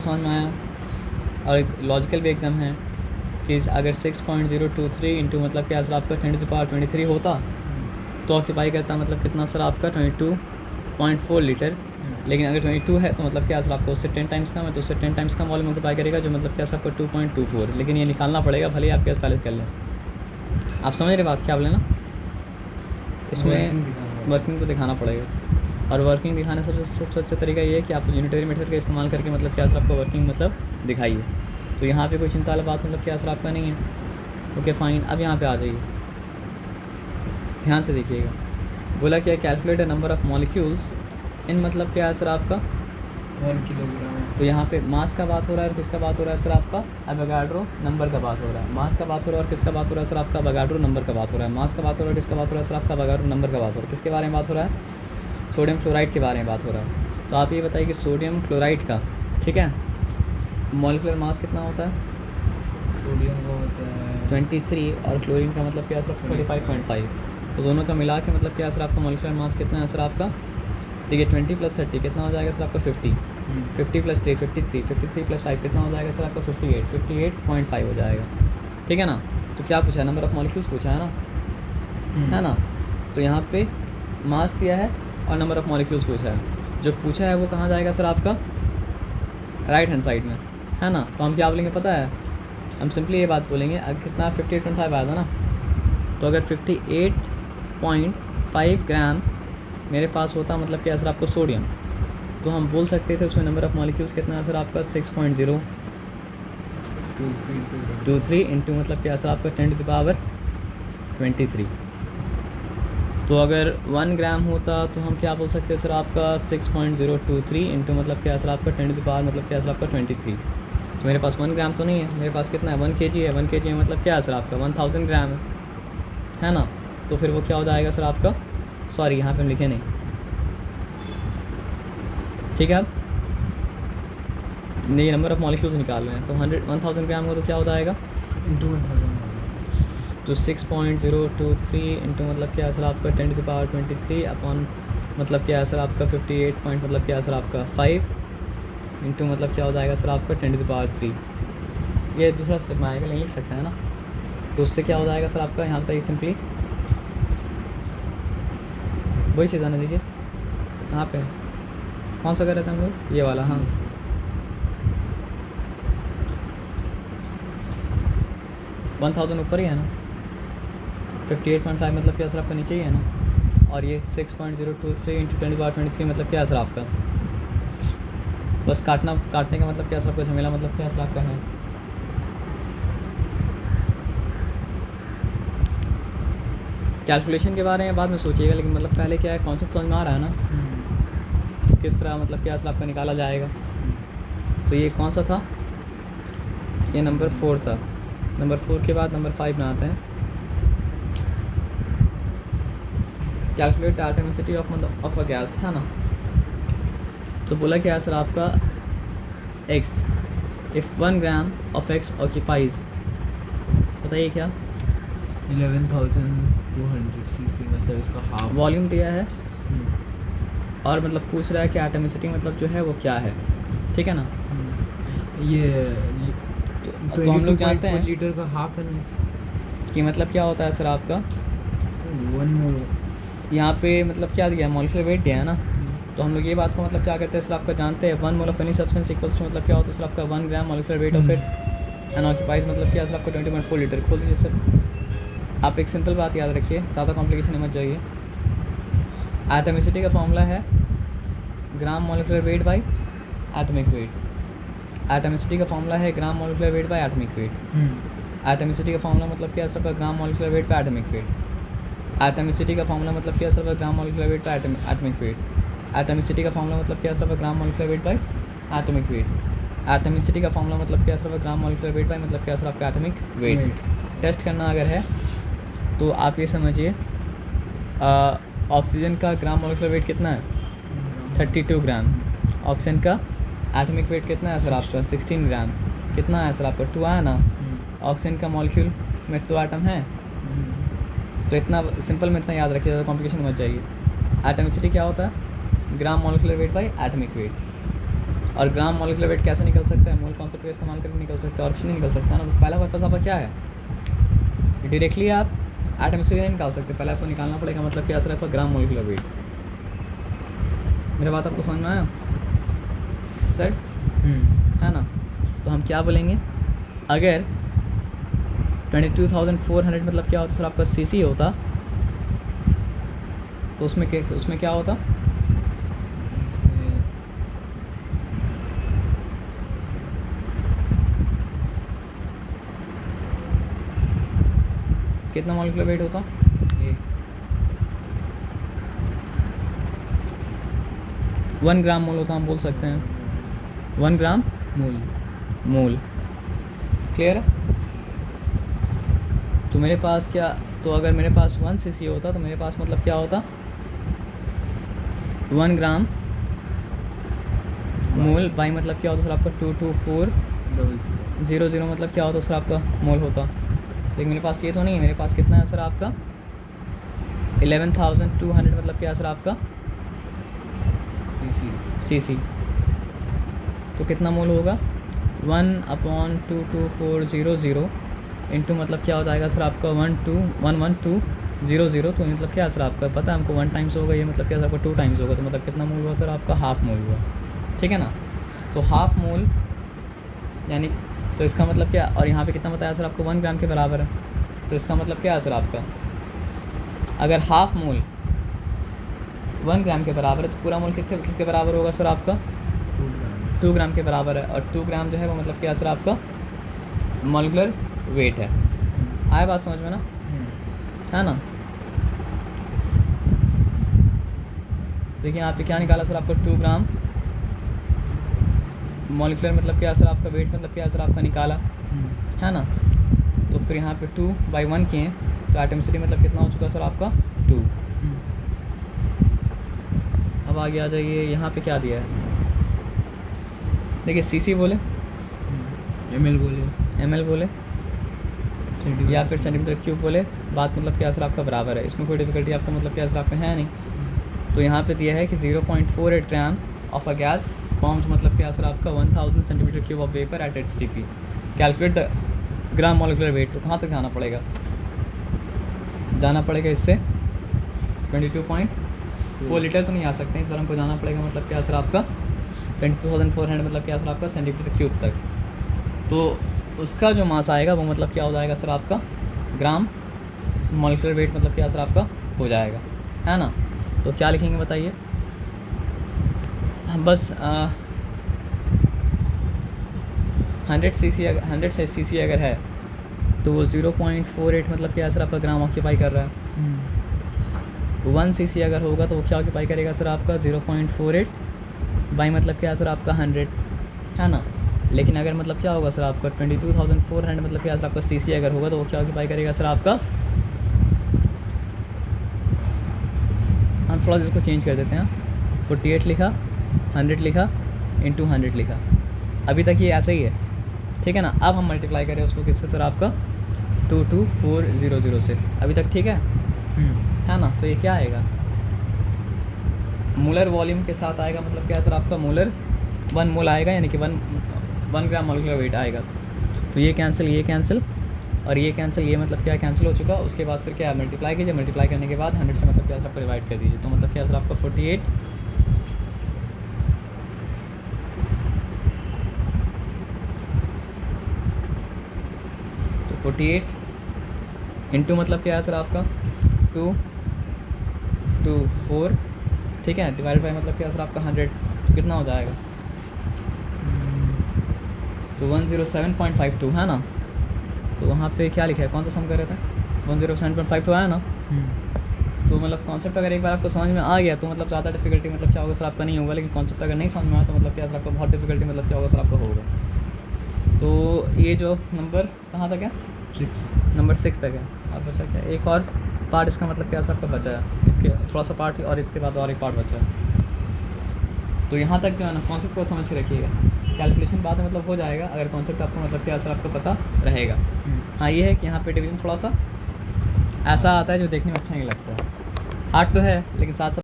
समझ में आया। और एक लॉजिकल भी एकदम है कि अगर 6.023 इंटू मतलब क्या सर आपका 10⁻23 होता तो ऑक्यूपाई करता मतलब कितना सर आपका 22.4 लीटर। लेकिन अगर 22 है तो मतलब क्या सर आपको उससे 10 टाइम्स कम है, तो उससे 10 टाइम्स कम वॉल्यूम ऑक्यूपाई करेगा, जो मतलब क्या सर आपको 2.24। लेकिन ये निकालना पड़ेगा, भले ही आप क्या पहले कर लें। आप समझ रहे बात क्या बोले ना, इसमें वर्किंग को दिखाना पड़ेगा। और वर्किंग दिखाने सबसे अच्छा तरीका ये है कि आप यूनिटरी मेथड का इस्तेमाल करके मतलब क्या सर आपको वर्किंग मतलब दिखाइए। तो यहाँ पे कोई चिंता वाली बात मतलब क्या सर आपका नहीं है। ओके फाइन, अब यहाँ पे आ जाइए, ध्यान से देखिएगा। बोला क्या, calculate number of molecules in मतलब क्या है सर आपका 1 किलोग्राम। तो यहाँ पे मास का बात हो रहा है और किसका बात हो रहा है सर आपका एवोगाड्रो नंबर का बात हो रहा है। मास का बात हो रहा है और किसका बात हो रहा है सर आपका एवोगाड्रो नंबर का बात हो रहा है। मास का बात हो रहा है, किसका बात हो रहा है सर आपका एवोगाड्रो नंबर का बात हो रहा है। किसके बारे में बात हो रहा है, सोडियम क्लोराइड के बारे में बात हो रहा है। तो आप ये बताइए कि सोडियम क्लोराइड का, ठीक है, मॉलिक्यूलर मास कितना होता है सोडियम का होता है 23 और क्लोरीन का मतलब क्या है सर 25.5। तो दोनों का मिला के मतलब क्या है सर आपका मॉलिक्यूलर मास कितना है सर आपका, देखिए 20 + 30 कितना हो जाएगा सर आपका 50, 50 + 3 53, 53 + 5 कितना हो जाएगा सर आपका 58, 58.5 हो जाएगा। ठीक है ना। तो क्या पूछा है, नंबर ऑफ़ मॉलिक्यूल्स पूछा है ना, है ना। तो यहाँ पे मास दिया है और नंबर ऑफ़ मॉलिक्यूल्स पूछा है। जो पूछा है वो कहाँ जाएगा सर आपका राइट हैंड साइड में, है ना। तो हम क्या बोलेंगे पता है, हम सिंपली ये बात बोलेंगे, अगर कितना 58.5 आया था ना, तो अगर 58.5 ग्राम मेरे पास होता मतलब क्या सर आपको सोडियम, तो हम बोल सकते थे उसमें नंबर ऑफ़ मॉलिक्यूल्स कितना है सर आपका 6.023 इंटू मतलब क्या सर आपका 10⁻23। तो अगर 1 ग्राम होता तो हम क्या बोल सकते हैं सर आपका 6.023 इंटू मतलब क्या सर आपका 10 मतलब क्या सर आपका 23। तो मेरे पास 1 ग्राम तो नहीं है, मेरे पास कितना है 1 kg है। 1 kg मतलब क्या है सर आपका 1000 ग्राम है ना। तो फिर वो क्या हो जाएगा सर आपका, सॉरी यहाँ पे हम लिखे नहीं, ठीक है। अब ये नंबर ऑफ़ मॉलिक्यूल्स निकाल रहे हैं, तो 1000 ग्राम हो तो क्या हो जाएगा इंटू 1000। तो 6.023 इंटू मतलब क्या है सर आपका 10⁻23 अपॉन मतलब क्या है सर आपका 58 पॉइंट मतलब क्या है सर आपका 5 इंटू मतलब क्या हो जाएगा सर आपका 10⁻3। ये दूसरा स्टेप में आएगा, नहीं लिख सकते हैं ना। तो उससे क्या हो जाएगा सर आपका, यहाँ बताइए सिंपली वही चीज़ आने दीजिए। कहाँ पे कौन सा कर रहे थे हम लोग, ये वाला, हाँ 1000 ऊपर ही है ना, 58.5 मतलब क्या सर आपका नीचे ही है ना। और ये 6.023 इंटू 10⁻23 मतलब क्या है सर आपका, बस काटने का मतलब क्या सर आपका झमेला मतलब क्या सर आपका है। कैलकुलेशन के बारे में बाद में सोचिएगा, लेकिन मतलब पहले क्या है कॉन्सेप्ट समझ में आ रहा है ना, किस तरह मतलब क्या सर आपका निकाला जाएगा। तो ये कौन सा था, ये नंबर 4 था। नंबर 4 के बाद नंबर 5 में आते हैं, calculate atomicity of a gas, है ना। तो बोला क्या है सर आपका x, if 1 gram of x occupies, बताइए क्या 11,200 cc, मतलब इसका हाफ वॉल्यूम दिया है और मतलब पूछ रहा है कि एटॉमिसिटी मतलब जो है वो क्या है, ठीक है ना। ये तो हम लोग जानते हैं लीटर का हाफ है ना, कि मतलब क्या होता है सर आपका 1 मोल। यहाँ पे मतलब क्या दिया है, मॉलिक्यूलर वेट दिया है ना। तो हम लोग ये बात को मतलब क्या करते हैं सर आपका जानते हैं, 1 mole of any substance equals to मतलब क्या होता है सर आपका 1 gram molecular weight of it and occupies मतलब क्या सर आपका 20.4 लीटर। खोल दीजिए सर। आप एक सिंपल बात याद रखिए, ज़्यादा कॉम्प्लिकेशन मत जाइए। एटॉमिसिटी का फॉर्मूला है ग्राम molecular weight by atomic weight. Atomicity का फॉर्मूला है ग्राम molecular weight by atomic weight. Atomicity का फॉर्मूला मतलब क्या है sir gram molecular weight by atomic weight. Atomicity का फॉर्मूला मतलब क्या है sir gram molecular weight by atomic weight. Atomicity का फॉर्मूला मतलब क्या है sir gram molecular weight by atomic weight. Atomicity का फॉर्मूला मतलब क्या है sir gram molecular weight by मतलब क्या है सर आपका एटॉमिक वेट। टेस्ट करना अगर है तो आप ये समझिए, ऑक्सीजन का ग्राम मॉलिक्यूलर वेट कितना है 32 ग्राम। ऑक्सीजन का एटॉमिक वेट कितना है सर आपका 16 ग्राम। कितना है सर आपका 2 आया ना। ऑक्सीजन का मॉलिक्यूल में 2 एटम है। तो इतना सिंपल में इतना याद रखिए, ज़्यादा कॉम्प्लिकेशन मत जाइए। एटॉमिसिटी क्या होता है, ग्राम molecular weight by atomic weight. और ग्राम मॉलिक्यूलर वेट कैसे निकल सकता है? मोल कॉन्सेप्ट का इस्तेमाल करके निकल सकता है, और कुछ नहीं निकल सकता ना। तो पहला पर्पज़ आपका क्या है? डायरेक्टली आप एटम से नहीं निकाल सकते, पहले आपको निकालना पड़ेगा मतलब क्या सिर्फ ग्राम मॉलिक्यूलर वेट। मेरा बात आपको समझ में आया सर? है ना? तो हम क्या बोलेंगे, अगर 22,400 मतलब क्या होता सर आपका सीसी होता, तो उसमें क्या होता? कितना मॉलिक्यूलर वेट होता? 1 ग्राम मोल होता, हम बोल सकते हैं 1 ग्राम मोल। क्लियर है? तो मेरे पास क्या, तो अगर मेरे पास 1 सीसी होता तो मेरे पास मतलब क्या होता, 1 ग्राम मोल बाई मतलब क्या होता सर आपका 22400 मतलब क्या होता सर आपका मोल होता। लेकिन मेरे पास ये तो नहीं है, मेरे पास कितना है सर आपका 11,200 मतलब क्या है सर आपका सीसी। तो कितना मोल होगा 1/22400 इंटू मतलब क्या हो जाएगा सर आपका 11200। तो मतलब क्या है सर आपका पता है हमको 1 टाइम्स होगा, ये मतलब क्या सर आपका 2 टाइम्स होगा, तो मतलब कितना मोल हुआ सर आपका हाफ मोल हुआ। ठीक है ना? तो हाफ मोल यानी, तो इसका मतलब क्या, और यहाँ पे कितना बताया सर आपको 1 ग्राम के बराबर है। तो इसका मतलब क्या है सर आपका, अगर हाफ मोल 1 ग्राम के बराबर है तो पूरा मोल किसके बराबर होगा सर आपका 2 ग्राम के बराबर है। और 2 ग्राम जो है वो मतलब क्या सर आपका मॉलिक्यूलर वेट है। आया बात समझ में ना? है ना? देखिए यहाँ पे क्या निकाला सर आपको 2 ग्राम मॉलिक्यूलर मतलब क्या सर आपका वेट मतलब क्या सर आपका निकाला, है ना? तो फिर यहाँ पे 2/1 किए तो एटॉमिसिटी मतलब कितना हो चुका सर आपका 2। अब आगे आ जाइए, यहाँ पे क्या दिया है, देखिए सीसी बोले, ml बोले या फिर सेंटीमीटर क्यूब बोले, बात मतलब क्या सर आपका बराबर है, इसमें कोई डिफिकल्टी आपका मतलब क्या सर आपका है नहीं। तो यहाँ पे दिया है कि 0.48 gram of a gas forms मतलब क्या सर आपका 1000 centimetre cube of vapour eight HTP। Calculate the gram molecular wait. तो कहाँ तक जाना पड़ेगा, इससे 22.4 लीटर तो नहीं आ सकते, इस बार हमको जाना पड़ेगा मतलब क्या सर आपका 22,400 मतलब क्या सर आपका सेंटीमीटर क्यूब तक। तो उसका जो मास आएगा वो मतलब क्या हो जाएगा सर आपका ग्राम मॉलिक्यूलर वेट मतलब क्या सर आपका हो जाएगा, है ना? तो क्या लिखेंगे बताइए, हम बस 100 सीसी अगर है तो वो 0.48 मतलब क्या सर आपका ग्राम ऑक्यूपाई कर रहा है। 1 सीसी अगर होगा तो वो क्या ऑक्यूपाई करेगा सर आपका 0.48 बाई मतलब क्या सर आपका 100, है ना? लेकिन अगर मतलब क्या होगा सर आपका 22,400 मतलब क्या सर आपका सीसी अगर होगा तो वो क्या ऑक्यूपाई करेगा सर आपका, हम थोड़ा सा इसको चेंज कर देते हैं, 48 लिखा, 100 लिखा, इंटू 100 लिखा। अभी तक ये ऐसे ही है, ठीक है ना? अब हम मल्टीप्लाई करें उसको किससे सर आपका 22400 से। अभी तक ठीक है ना? तो ये क्या आएगा, मोलर वॉल्यूम के साथ आएगा मतलब क्या सर आपका मोलर 1 मोल आएगा, यानी कि 1 ग्राम मॉलिक्यूलर वेट आएगा। तो ये कैंसिल और ये कैंसिल, ये मतलब क्या कैंसिल हो चुका। उसके बाद फिर क्या मल्टीप्लाई कीजिए, मल्टीप्लाई करने के बाद 100 से मतलब क्या सर आपको डिवाइड कर दीजिए, तो मतलब क्या सर आपका 48 इंटू मतलब क्या है सर आपका 224, ठीक है, डिवाइड बाई मतलब क्या सर आपका 100, तो कितना हो जाएगा, तो 107.52 है ना? तो वहाँ पे क्या लिखा है, कौन सा सम कर रहे थे, 107.52 है ना? तो मतलब कॉन्सेप्ट अगर एक बार आपको समझ में आ गया तो मतलब ज़्यादा डिफिकल्टी मतलब क्या होगा सर आपका नहीं होगा। लेकिन कॉन्सेप्ट अगर नहीं समझ में आया तो मतलब क्या सर आपका बहुत डिफिकल्टी मतलब क्या होगा सर आपका होगा। तो ये जो नंबर कहाँ तक है, 6 नंबर 6 तक है। अब बचा क्या, एक और पार्ट इसका मतलब क्या सर आपका बचा है, इसके थोड़ा सा पार्ट और इसके बाद और एक पार्ट बचा है। तो यहाँ तक जो है ना कॉन्सेप्ट को समझ के रखिएगा, कैलकुलेशन बाद में मतलब हो जाएगा अगर कॉन्सेप्ट आपको मतलब क्या सर आपको पता रहेगा। हाँ ये है कि यहाँ पे डिवीजन थोड़ा सा ऐसा आता है जो देखने में अच्छा नहीं लगता है, हार्ड तो है लेकिन साथ साथ